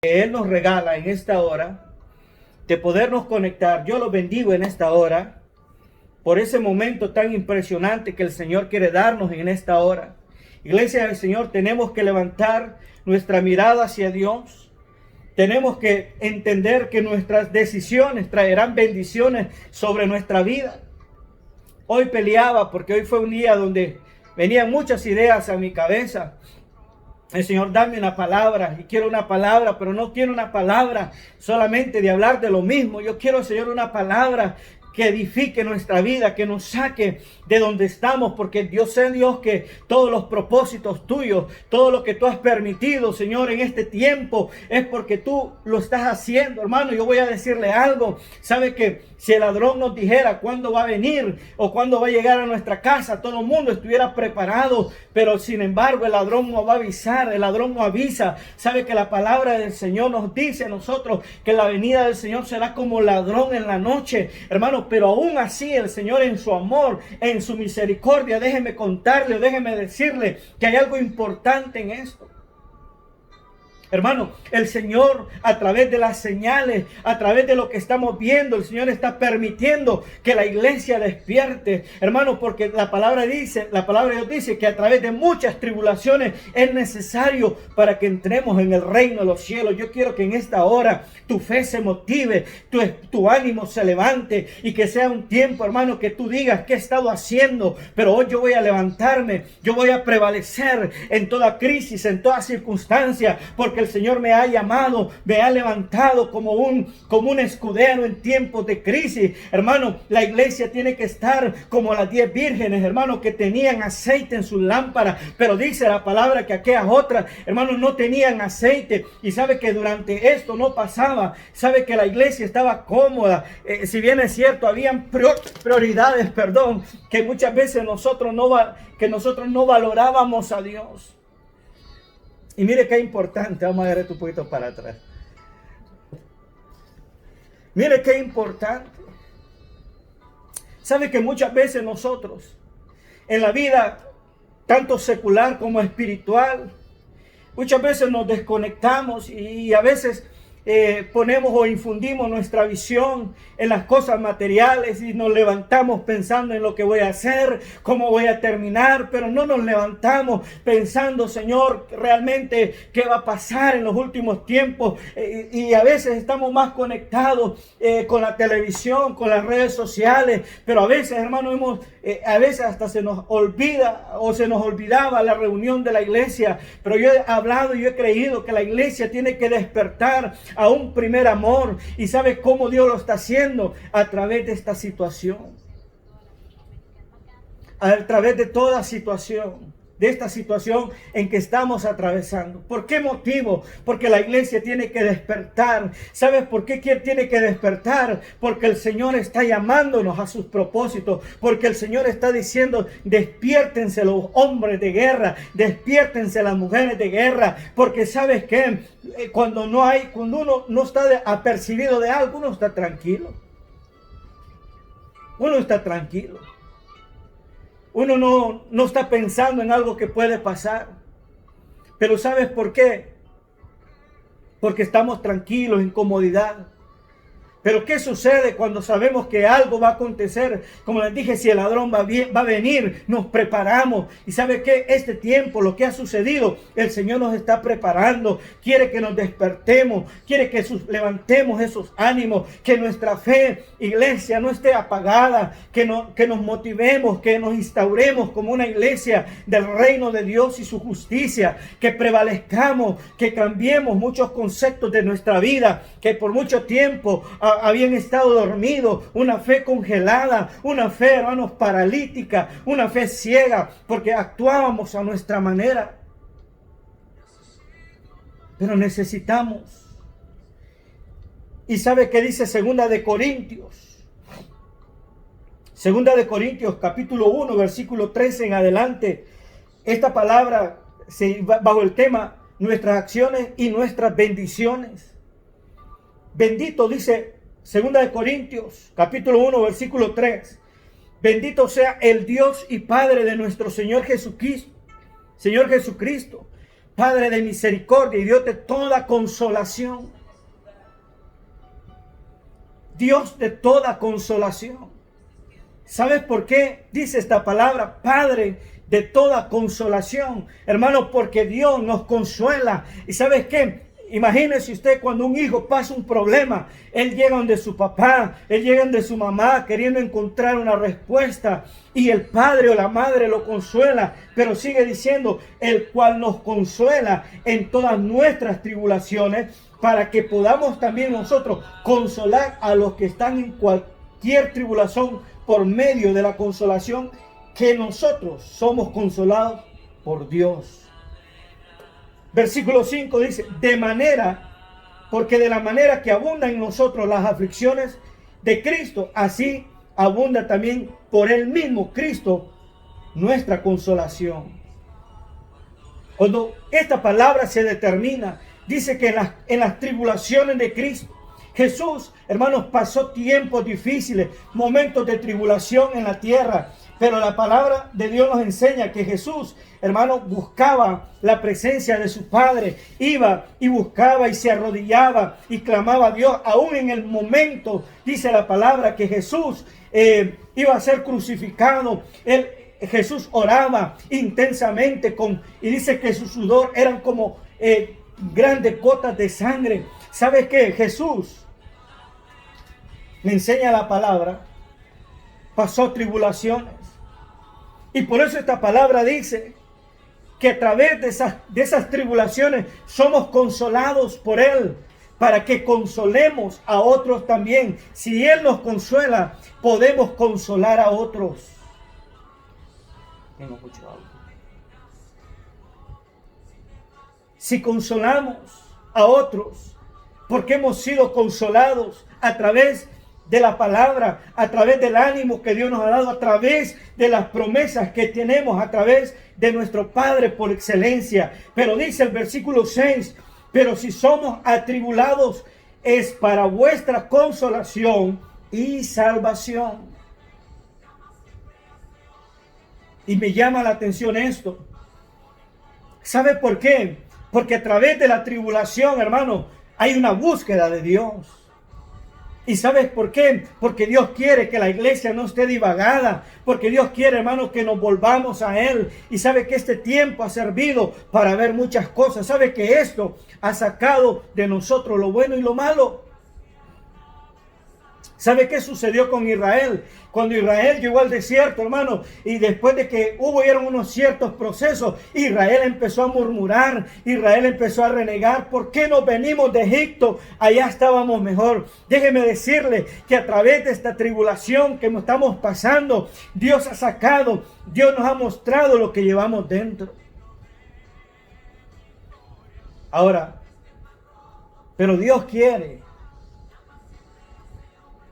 que Él nos regala en esta hora, de podernos conectar. Yo lo bendigo en esta hora, por ese momento tan impresionante que el Señor quiere darnos en esta hora. Iglesia del Señor, tenemos que levantar nuestra mirada hacia Dios. Tenemos que entender que nuestras decisiones traerán bendiciones sobre nuestra vida. Hoy peleaba porque hoy fue un día donde venían muchas ideas a mi cabeza. El Señor, dame una palabra, y quiero una palabra, pero no quiero una palabra solamente de hablar de lo mismo. Yo quiero, Señor, una palabra que edifique nuestra vida, que nos saque de donde estamos, porque Dios es Dios, que todos los propósitos tuyos, todo lo que tú has permitido, Señor, en este tiempo, es porque tú lo estás haciendo, hermano. Yo voy a decirle algo. Sabe que si el ladrón nos dijera cuándo va a venir o cuándo va a llegar a nuestra casa, todo el mundo estuviera preparado, pero sin embargo el ladrón no va a avisar, el ladrón no avisa. Sabe que la palabra del Señor nos dice a nosotros que la venida del Señor será como ladrón en la noche, hermano. Pero aún así el Señor, en su amor, en su misericordia, déjeme contarle, déjeme decirle que hay algo importante en esto. Hermano, el Señor, a través de las señales, a través de lo que estamos viendo, el Señor está permitiendo que la iglesia despierte, hermano, porque la palabra de Dios dice que a través de muchas tribulaciones es necesario para que entremos en el reino de los cielos. Yo quiero que en esta hora tu fe se motive, tu ánimo se levante, y que sea un tiempo, hermano, que tú digas: ¿qué he estado haciendo? Pero hoy yo voy a levantarme, yo voy a prevalecer en toda crisis, en toda circunstancia, porque el Señor me ha llamado, me ha levantado como un escudero en tiempos de crisis. Hermano, la iglesia tiene que estar como las 10 vírgenes, hermano, que tenían aceite en sus lámparas, pero dice la palabra que aquellas otras, hermanos, no tenían aceite. Y sabe que durante esto no pasaba. Sabe que la iglesia estaba cómoda. Si bien es cierto, habían prioridades, que muchas veces nosotros no valorábamos a Dios. Y mire qué importante, vamos a dar esto un poquito para atrás. Mire qué importante. Sabe que muchas veces nosotros, en la vida, tanto secular como espiritual, muchas veces nos desconectamos y a veces ponemos o infundimos nuestra visión en las cosas materiales y nos levantamos pensando en lo que voy a hacer, cómo voy a terminar, pero no nos levantamos pensando: Señor, realmente qué va a pasar en los últimos tiempos. Y a veces estamos más conectados con la televisión, con las redes sociales, pero a veces, hermano, a veces hasta se nos olvida o se nos olvidaba la reunión de la iglesia. Pero yo he hablado y yo he creído que la iglesia tiene que despertar a un primer amor. ¿Y sabe cómo Dios lo está haciendo? A través de esta situación, a través de toda situación, de esta situación en que estamos atravesando. ¿Por qué motivo? Porque la iglesia tiene que despertar. ¿Sabes por qué tiene que despertar? Porque el Señor está llamándonos a sus propósitos. Porque el Señor está diciendo: despiértense los hombres de guerra, despiértense las mujeres de guerra. Porque ¿sabes qué? Cuando uno no está apercibido de algo, uno está tranquilo. Uno está tranquilo. Uno no está pensando en algo que puede pasar. Pero ¿sabes por qué? Porque estamos tranquilos, en comodidad. Pero ¿qué sucede cuando sabemos que algo va a acontecer? Como les dije, si el ladrón va a venir, nos preparamos. Y ¿sabe qué? Este tiempo, lo que ha sucedido, el Señor nos está preparando. Quiere que nos despertemos, quiere que levantemos esos ánimos, que nuestra fe, iglesia, no esté apagada, que nos motivemos, que nos instauremos como una iglesia del reino de Dios y su justicia, que prevalezcamos, que cambiemos muchos conceptos de nuestra vida, que por mucho tiempo habían estado dormidos, una fe congelada, una fe, hermanos, paralítica, una fe ciega, porque actuábamos a nuestra manera. Pero necesitamos. ¿Y sabe qué dice Segunda de Corintios? Segunda de Corintios, capítulo 1, versículo 13 en adelante. Esta palabra bajo el tema: nuestras acciones y nuestras bendiciones. Bendito, dice Segunda de Corintios, capítulo 1, versículo 3. Bendito sea el Dios y Padre de nuestro Señor Jesucristo, Padre de misericordia y Dios de toda consolación. Dios de toda consolación. ¿Sabes por qué dice esta palabra? Padre de toda consolación. Hermanos, porque Dios nos consuela. ¿Y sabes qué? Imagínese usted cuando un hijo pasa un problema, él llega donde su papá, él llega donde su mamá queriendo encontrar una respuesta y el padre o la madre lo consuela, pero sigue diciendo, el cual nos consuela en todas nuestras tribulaciones para que podamos también nosotros consolar a los que están en cualquier tribulación por medio de la consolación que nosotros somos consolados por Dios. Versículo 5 dice, porque de la manera que abundan en nosotros las aflicciones de Cristo, así abunda también por él mismo Cristo nuestra consolación. Cuando esta palabra se determina, dice que en las tribulaciones de Cristo, Jesús, hermanos, pasó tiempos difíciles, momentos de tribulación en la tierra. Pero la palabra de Dios nos enseña que Jesús, hermano, buscaba la presencia de su Padre. Iba y buscaba y se arrodillaba y clamaba a Dios. Aún en el momento, dice la palabra, que Jesús iba a ser crucificado. Jesús oraba intensamente y dice que su sudor eran como grandes gotas de sangre. ¿Sabe qué? Jesús, me enseña la palabra, pasó tribulaciones. Y por eso esta palabra dice que a través de esas tribulaciones somos consolados por Él, para que consolemos a otros también. Si Él nos consuela, podemos consolar a otros. Tengo mucho agua. Si consolamos a otros, porque hemos sido consolados a través de la palabra, a través del ánimo que Dios nos ha dado, a través de las promesas que tenemos, a través de nuestro Padre por excelencia. Pero dice el versículo 6, pero si somos atribulados, es para vuestra consolación y salvación. Y me llama la atención esto. ¿Sabe por qué? Porque a través de la tribulación, hermano, hay una búsqueda de Dios. ¿Y sabes por qué? Porque Dios quiere que la iglesia no esté divagada. Porque Dios quiere, hermanos, que nos volvamos a Él. Y sabe que este tiempo ha servido para ver muchas cosas. Sabe que esto ha sacado de nosotros lo bueno y lo malo. ¿Sabe qué sucedió con Israel? Cuando Israel llegó al desierto, hermano, y después de que hubieron unos ciertos procesos, Israel empezó a murmurar, Israel empezó a renegar. ¿Por qué nos venimos de Egipto? Allá estábamos mejor. Déjeme decirle que a través de esta tribulación que estamos pasando, Dios ha sacado, Dios nos ha mostrado lo que llevamos dentro. Ahora, pero Dios quiere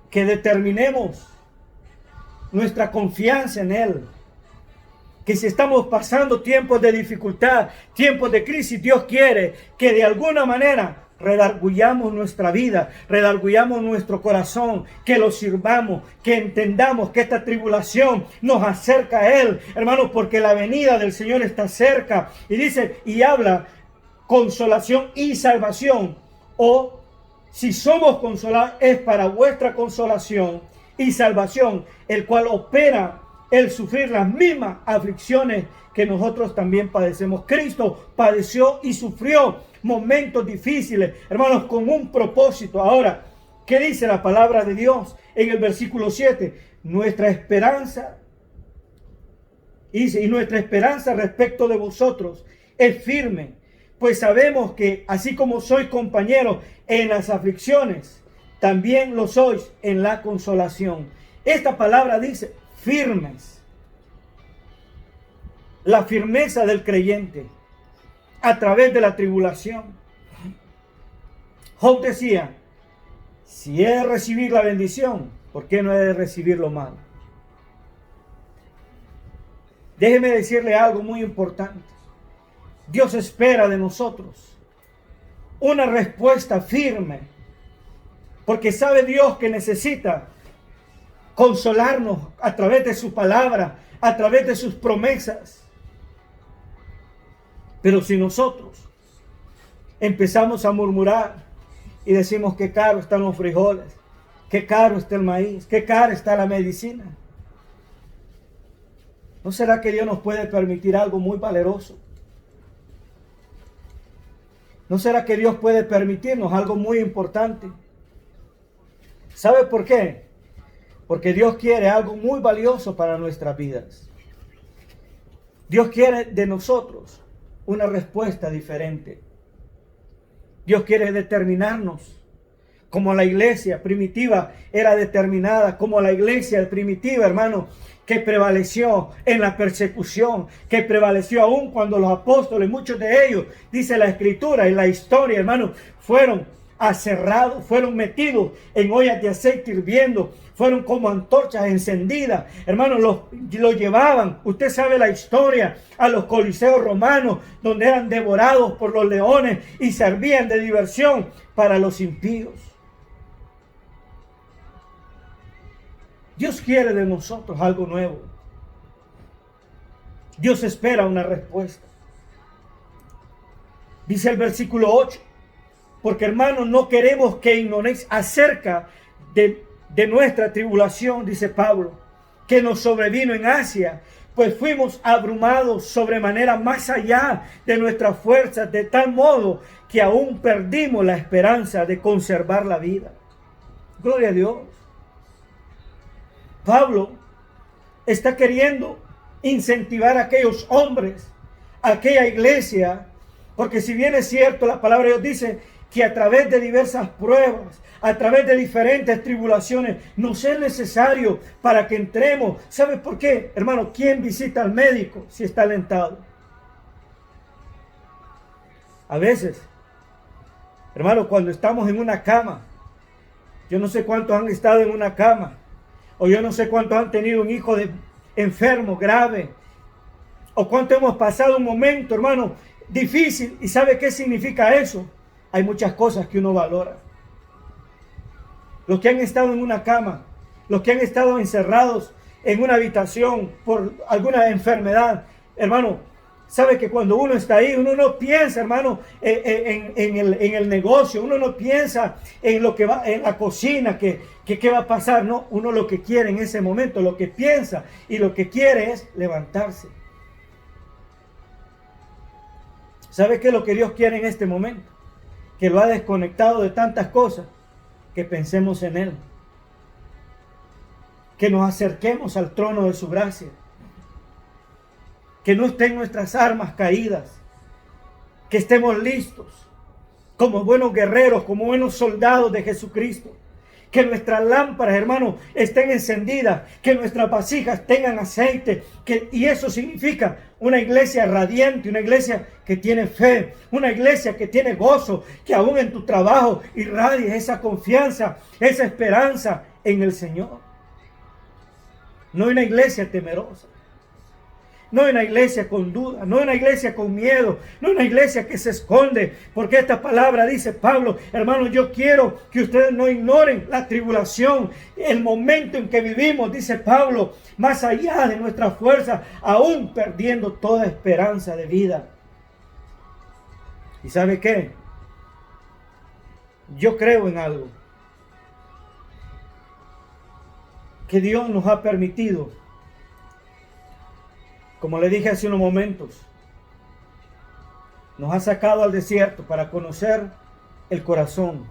que determinemos nuestra confianza en Él. Que si estamos pasando tiempos de dificultad, tiempos de crisis, Dios quiere que de alguna manera redarguyamos nuestra vida, redarguyamos nuestro corazón, que lo sirvamos, que entendamos que esta tribulación nos acerca a Él, hermanos, porque la venida del Señor está cerca. Y dice, y habla consolación y salvación, o si somos consolados, es para vuestra consolación y salvación, el cual opera el sufrir las mismas aflicciones que nosotros también padecemos. Cristo padeció y sufrió momentos difíciles, hermanos, con un propósito. Ahora, ¿qué dice la palabra de Dios en el versículo 7? Nuestra esperanza, y nuestra esperanza respecto de vosotros es firme, pues sabemos que así como sois compañeros en las aflicciones, también lo sois en la consolación. Esta palabra dice firmes. La firmeza del creyente a través de la tribulación. Job decía, si he de recibir la bendición, ¿por qué no he de recibir lo malo? Déjeme decirle algo muy importante. Dios espera de nosotros una respuesta firme, porque sabe Dios que necesita consolarnos a través de su palabra, a través de sus promesas. Pero si nosotros empezamos a murmurar y decimos que caro están los frijoles, que caro está el maíz, que cara está la medicina, ¿no será que Dios nos puede permitir algo muy valeroso? ¿No será que Dios puede permitirnos algo muy importante? ¿Sabe por qué? Porque Dios quiere algo muy valioso para nuestras vidas. Dios quiere de nosotros una respuesta diferente. Dios quiere determinarnos como la iglesia primitiva era determinada, como la iglesia primitiva, hermano, que prevaleció en la persecución, que prevaleció aún cuando los apóstoles, muchos de ellos, dice la escritura y la historia, hermano, fueron aserrados, fueron metidos en ollas de aceite hirviendo, fueron como antorchas encendidas, hermano, los llevaban, usted sabe la historia, a los coliseos romanos, donde eran devorados por los leones y servían de diversión para los impíos. Dios quiere de nosotros algo nuevo. Dios espera una respuesta. Dice el versículo 8, porque hermanos no queremos que ignoréis acerca de nuestra tribulación, dice Pablo, que nos sobrevino en Asia, pues fuimos abrumados sobremanera más allá de nuestras fuerzas, de tal modo que aún perdimos la esperanza de conservar la vida. Gloria a Dios. Pablo está queriendo incentivar a aquellos hombres, a aquella iglesia, porque si bien es cierto, la palabra de Dios dice que a través de diversas pruebas, a través de diferentes tribulaciones, nos es necesario para que entremos. ¿Sabe por qué? Hermano, ¿quién visita al médico si está alentado? A veces, hermano, cuando estamos en una cama, yo no sé cuántos han estado en una cama, o yo no sé cuántos han tenido un hijo enfermo, grave, o cuánto hemos pasado un momento, hermano, difícil. ¿Y sabe qué significa eso? Hay muchas cosas que uno valora. Los que han estado en una cama, los que han estado encerrados en una habitación por alguna enfermedad, hermano, sabe que cuando uno está ahí, uno no piensa, hermano, en el negocio, uno no piensa en lo que va, en la cocina, que qué va a pasar, no, uno lo que quiere en ese momento, lo que piensa y lo que quiere es levantarse. ¿Sabe qué es lo que Dios quiere en este momento? Que lo ha desconectado de tantas cosas, que pensemos en Él, que nos acerquemos al trono de su gracia, que no estén nuestras armas caídas, que estemos listos como buenos guerreros, como buenos soldados de Jesucristo, que nuestras lámparas, hermanos, estén encendidas, que nuestras vasijas tengan aceite, y eso significa una iglesia radiante, una iglesia que tiene fe, una iglesia que tiene gozo, que aún en tu trabajo irradie esa confianza, esa esperanza en el Señor. No una iglesia temerosa, no una iglesia con duda, no una iglesia con miedo, no una iglesia que se esconde, porque esta palabra dice Pablo, hermanos, yo quiero que ustedes no ignoren la tribulación, el momento en que vivimos, dice Pablo, más allá de nuestra fuerza, aún perdiendo toda esperanza de vida. ¿Y sabe qué? Yo creo en algo, que Dios nos ha permitido. Como le dije hace unos momentos, nos ha sacado al desierto para conocer el corazón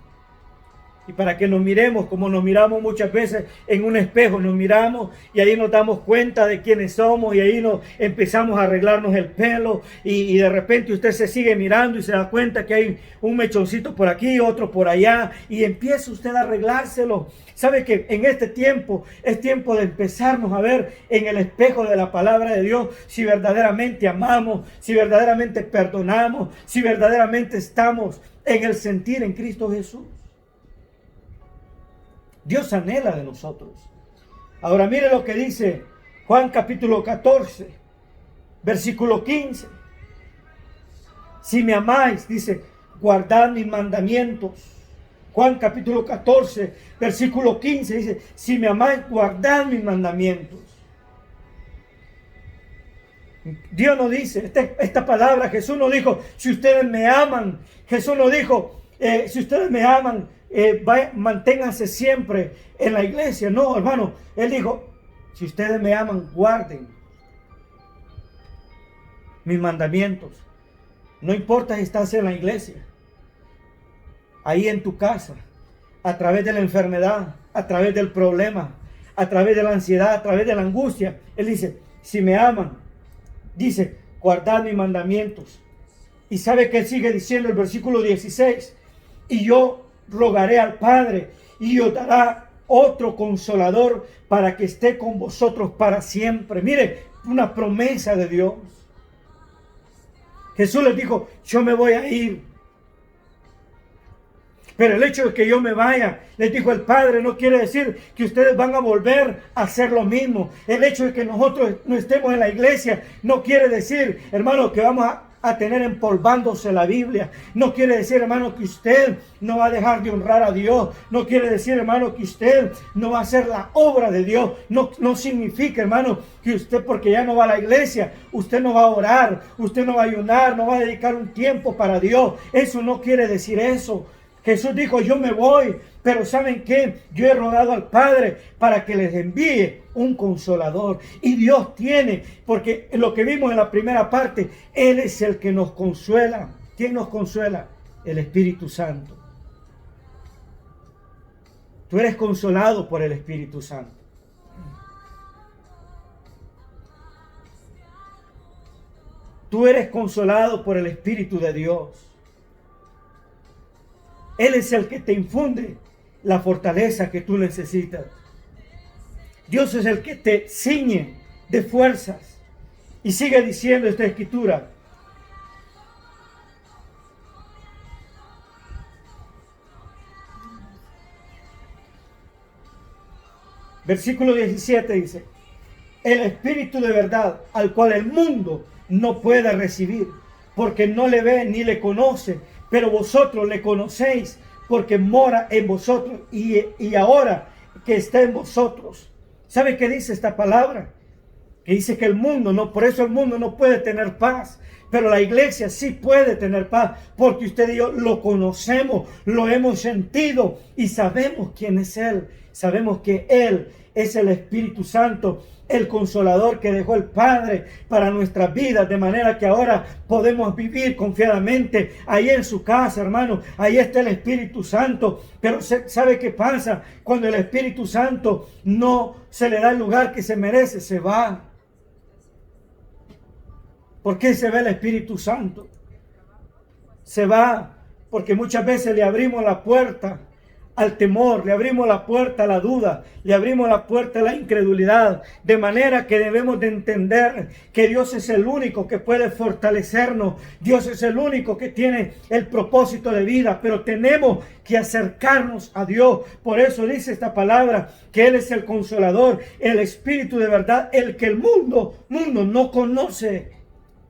y para que nos miremos como nos miramos muchas veces en un espejo. Nos miramos y ahí nos damos cuenta de quiénes somos y ahí nos empezamos a arreglarnos el pelo y de repente usted se sigue mirando y se da cuenta que hay un mechoncito por aquí, otro por allá y empieza usted a arreglárselo. Sabe que en este tiempo es tiempo de empezarnos a ver en el espejo de la palabra de Dios si verdaderamente amamos, si verdaderamente perdonamos, si verdaderamente estamos en el sentir en Cristo Jesús. Dios anhela de nosotros. Ahora mire lo que dice Juan capítulo 14, versículo 15. Si me amáis, dice, guardad mis mandamientos. Juan capítulo 14, versículo 15 dice, si me amáis, guardad mis mandamientos. Dios no dice, esta palabra, Jesús no dijo, si ustedes me aman. Jesús no dijo, si ustedes me aman, manténganse siempre en la iglesia. No, hermano, Él dijo, si ustedes me aman, guarden mis mandamientos. No importa si estás en la iglesia, ahí en tu casa, a través de la enfermedad, a través del problema, a través de la ansiedad, a través de la angustia. Él dice, si me aman, dice, guardad mis mandamientos. Y sabe que él sigue diciendo el versículo 16, y yo rogaré al Padre y os dará otro consolador para que esté con vosotros para siempre. Mire, una promesa de Dios. Jesús les dijo, yo me voy a ir. Pero el hecho de que yo me vaya, les dijo el Padre, no quiere decir que ustedes van a volver a hacer lo mismo. El hecho de que nosotros no estemos en la iglesia no quiere decir, hermano, que vamos a tener empolvándose la Biblia. No quiere decir, hermano, que usted no va a dejar de honrar a Dios. No quiere decir, hermano, que usted no va a hacer la obra de Dios. No significa, hermano, que usted, porque ya no va a la iglesia, usted no va a orar, usted no va a ayunar, no va a dedicar un tiempo para Dios. Eso no quiere decir eso. Jesús dijo, yo me voy, pero ¿saben qué? Yo he rogado al Padre para que les envíe un consolador. Y Dios tiene, porque lo que vimos en la primera parte, Él es el que nos consuela. ¿Quién nos consuela? El Espíritu Santo. Tú eres consolado por el Espíritu Santo. Tú eres consolado por el Espíritu de Dios. Él es el que te infunde la fortaleza que tú necesitas. Dios es el que te ciñe de fuerzas. Y sigue diciendo esta escritura. Versículo 17 dice, el Espíritu de verdad al cual el mundo no puede recibir, porque no le ve ni le conoce, pero vosotros le conocéis porque mora en vosotros y ahora que está en vosotros. ¿Sabe qué dice esta palabra? Que dice que el mundo no, por eso el mundo no puede tener paz, pero la iglesia sí puede tener paz, porque usted y yo lo conocemos, lo hemos sentido y sabemos quién es Él. Sabemos que Él es el Espíritu Santo, el consolador que dejó el Padre para nuestras vidas, de manera que ahora podemos vivir confiadamente ahí en su casa, hermano. Ahí está el Espíritu Santo. Pero ¿sabe qué pasa? Cuando el Espíritu Santo no se le da el lugar que se merece, se va. ¿Por qué se va el Espíritu Santo? Se va porque muchas veces le abrimos la puerta al temor, le abrimos la puerta a la duda, le abrimos la puerta a la incredulidad, de manera que debemos de entender que Dios es el único que puede fortalecernos, Dios es el único que tiene el propósito de vida, pero tenemos que acercarnos a Dios. Por eso dice esta palabra, que Él es el consolador, el Espíritu de verdad, el que el mundo no conoce.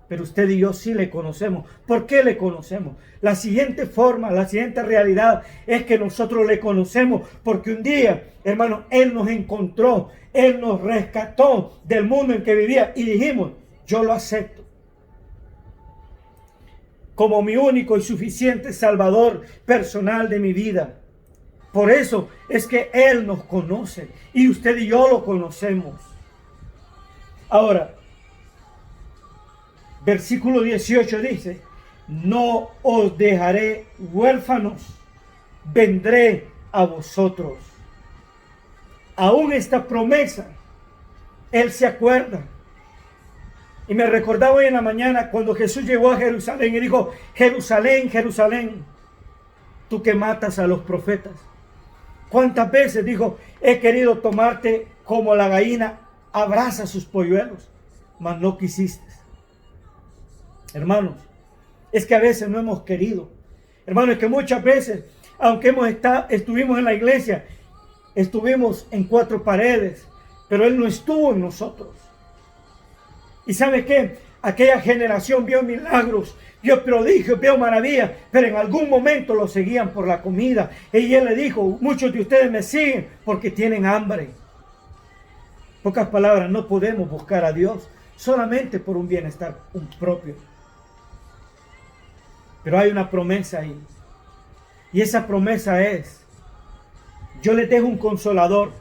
Pero usted y yo sí le conocemos. ¿Por qué le conocemos? La siguiente forma, la siguiente realidad es que nosotros le conocemos porque un día, hermano, Él nos encontró, Él nos rescató del mundo en que vivía y dijimos, yo lo acepto como mi único y suficiente Salvador personal de mi vida. Por eso es que Él nos conoce y usted y yo lo conocemos. Ahora, versículo 18 dice, no os dejaré huérfanos, vendré a vosotros. Aún esta promesa, Él se acuerda. Y me recordaba hoy en la mañana cuando Jesús llegó a Jerusalén y dijo, Jerusalén, Jerusalén, tú que matas a los profetas. ¿Cuántas veces dijo, he querido tomarte como la gallina abraza sus polluelos, mas no quisiste? Hermanos, es que a veces no hemos querido. Hermanos, es que muchas veces, aunque estuvimos en la iglesia, estuvimos en cuatro paredes, pero Él no estuvo en nosotros. ¿Y sabe qué? Aquella generación vio milagros, vio prodigios, vio maravillas, pero en algún momento lo seguían por la comida. Y Él le dijo, muchos de ustedes me siguen porque tienen hambre. Pocas palabras, no podemos buscar a Dios solamente por un bienestar propio. Pero hay una promesa ahí. Y esa promesa es: yo les dejo un consolador.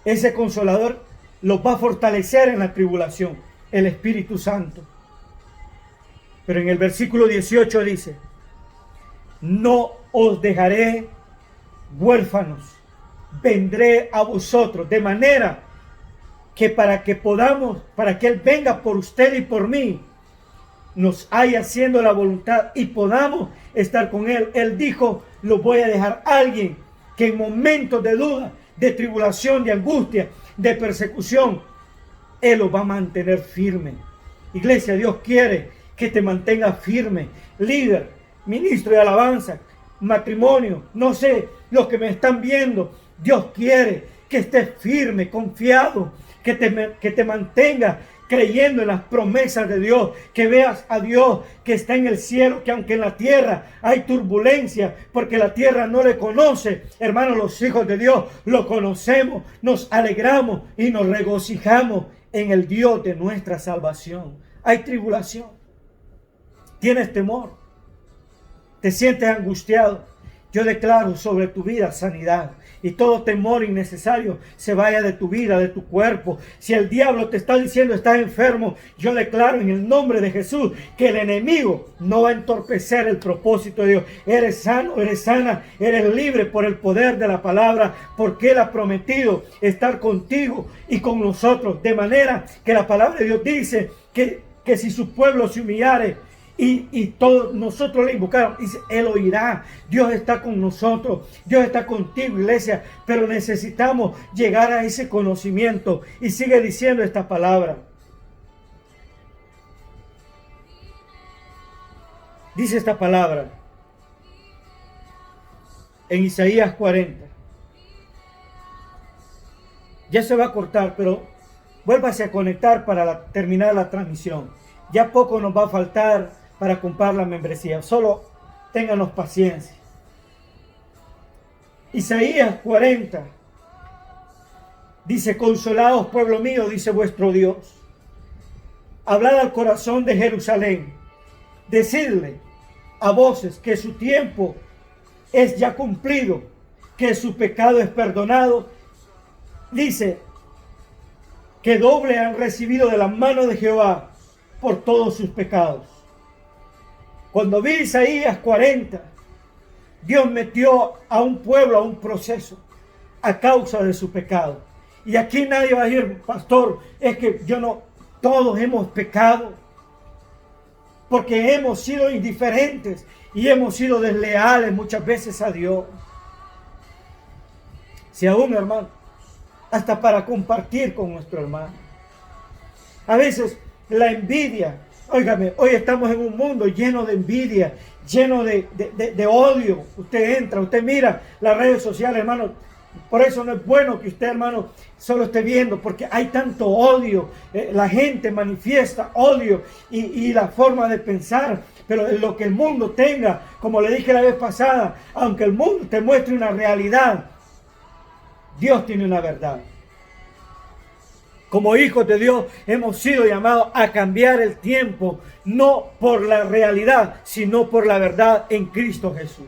Ese consolador los va a fortalecer en la tribulación, el Espíritu Santo. Pero en el versículo 18 dice: no os dejaré huérfanos, vendré a vosotros, de manera que para que Él venga por usted y por mí, nos haya haciendo la voluntad y podamos estar con Él. Él dijo: lo voy a dejar a alguien que en momentos de duda, de tribulación, de angustia, de persecución, Él los va a mantener firme. Iglesia, Dios quiere que te mantengas firme. Líder, ministro de alabanza, matrimonio, no sé, los que me están viendo, Dios quiere que estés firme, confiado, que te mantengas creyendo en las promesas de Dios, que veas a Dios que está en el cielo, que aunque en la tierra hay turbulencia, porque la tierra no le conoce, hermanos, los hijos de Dios lo conocemos, nos alegramos y nos regocijamos en el Dios de nuestra salvación. Hay tribulación, tienes temor, te sientes angustiado. Yo declaro sobre tu vida sanidad, y todo temor innecesario se vaya de tu vida, de tu cuerpo. Si el diablo te está diciendo estás enfermo, yo declaro en el nombre de Jesús que el enemigo no va a entorpecer el propósito de Dios. Eres sano, eres sana, eres libre por el poder de la palabra, porque Él ha prometido estar contigo y con nosotros. De manera que la palabra de Dios dice que si su pueblo se humillare y todos nosotros le invocamos, dice, Él oirá. Dios está con nosotros, Dios está contigo, iglesia, pero necesitamos llegar a ese conocimiento. Y sigue diciendo esta palabra. Dice esta palabra en Isaías 40. Ya se va a cortar, pero vuélvase a conectar para terminar la transmisión. Ya poco nos va a faltar para comprar la membresía. Solo ténganos paciencia. Isaías 40 dice: consolaos, pueblo mío, dice vuestro Dios. Hablad al corazón de Jerusalén. Decidle a voces que su tiempo es ya cumplido, que su pecado es perdonado. Dice que doble han recibido de la mano de Jehová por todos sus pecados. Cuando vi Isaías 40, Dios metió a un pueblo a un proceso a causa de su pecado. Y aquí nadie va a decir: pastor, es que todos hemos pecado, porque hemos sido indiferentes y hemos sido desleales muchas veces a Dios. Si aún, hermano, hasta para compartir con nuestro hermano. A veces la envidia. Óigame, hoy estamos en un mundo lleno de envidia, lleno de odio. Usted entra, usted mira las redes sociales, hermano. Por eso no es bueno que usted, hermano, solo esté viendo, porque hay tanto odio. La gente manifiesta odio y la forma de pensar. Pero en lo que el mundo tenga, como le dije la vez pasada, aunque el mundo te muestre una realidad, Dios tiene una verdad. Como hijos de Dios hemos sido llamados a cambiar el tiempo, no por la realidad, sino por la verdad en Cristo Jesús.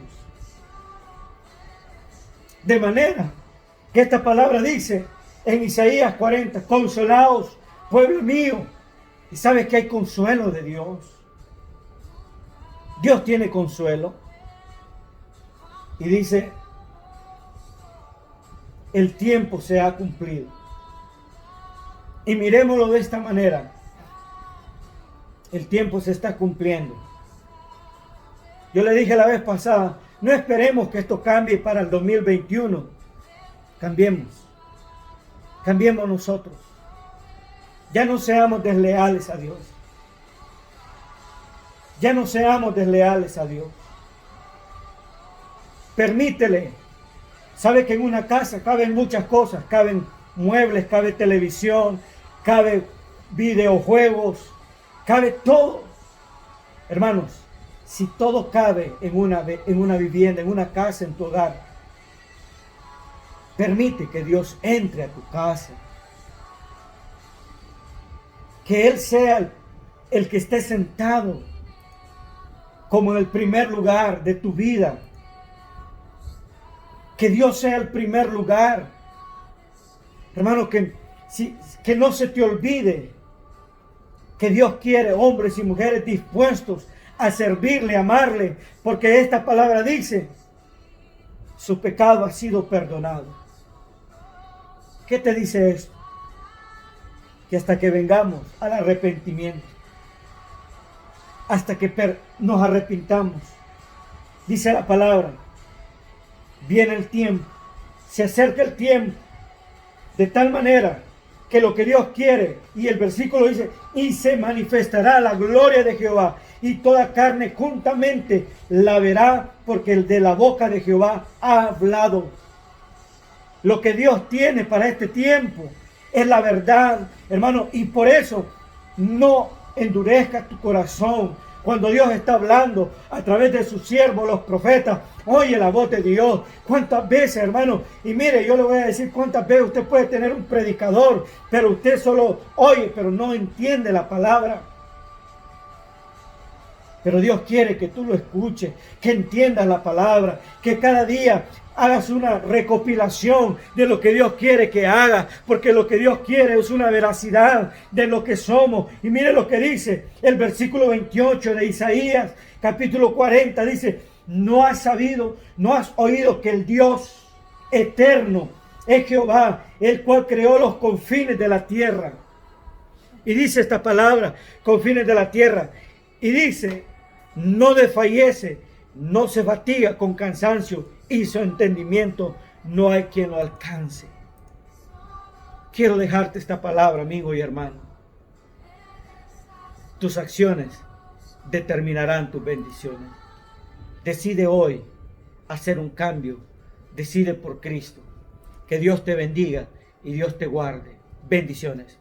De manera que esta palabra dice en Isaías 40, consolaos, pueblo mío. Y sabes que hay consuelo de Dios. Dios tiene consuelo. Y dice, el tiempo se ha cumplido. Y miremoslo de esta manera. El tiempo se está cumpliendo. Yo le dije la vez pasada, no esperemos que esto cambie para el 2021. Cambiemos. Cambiemos nosotros. Ya no seamos desleales a Dios. Ya no seamos desleales a Dios. Permítele. Sabe que en una casa caben muchas cosas. Caben muebles, cabe televisión, cabe videojuegos, cabe todo. Hermanos, si todo cabe en una vivienda, en una casa, en tu hogar, permite que Dios entre a tu casa. que Él sea el que esté sentado como en el primer lugar de tu vida. Que Dios sea el primer lugar. Hermano, que no se te olvide que Dios quiere hombres y mujeres dispuestos a servirle, a amarle, porque esta palabra dice, su pecado ha sido perdonado. ¿Qué te dice esto? Que hasta que vengamos al arrepentimiento, hasta que nos arrepintamos, dice la palabra, viene el tiempo, se acerca el tiempo, de tal manera que lo que Dios quiere, y el versículo dice, y se manifestará la gloria de Jehová, y toda carne juntamente la verá, porque el de la boca de Jehová ha hablado. Lo que Dios tiene para este tiempo es la verdad, hermano, y por eso no endurezcas tu corazón. Cuando Dios está hablando a través de sus siervos, los profetas, oye la voz de Dios. ¿Cuántas veces, hermano? Y mire, yo le voy a decir cuántas veces usted puede tener un predicador, pero usted solo oye, pero no entiende la palabra. Pero Dios quiere que tú lo escuches, que entiendas la palabra, que cada día hagas una recopilación de lo que Dios quiere que hagas, porque lo que Dios quiere es una veracidad de lo que somos. Y mire lo que dice el versículo 28 de Isaías, capítulo 40, dice, no has oído que el Dios eterno es Jehová, el cual creó los confines de la tierra. Y dice esta palabra, confines de la tierra, y dice, no desfallece, no se fatiga con cansancio, y su entendimiento no hay quien lo alcance. Quiero dejarte esta palabra, amigo y hermano. Tus acciones determinarán tus bendiciones. Decide hoy hacer un cambio. Decide por Cristo. Que Dios te bendiga y Dios te guarde. Bendiciones.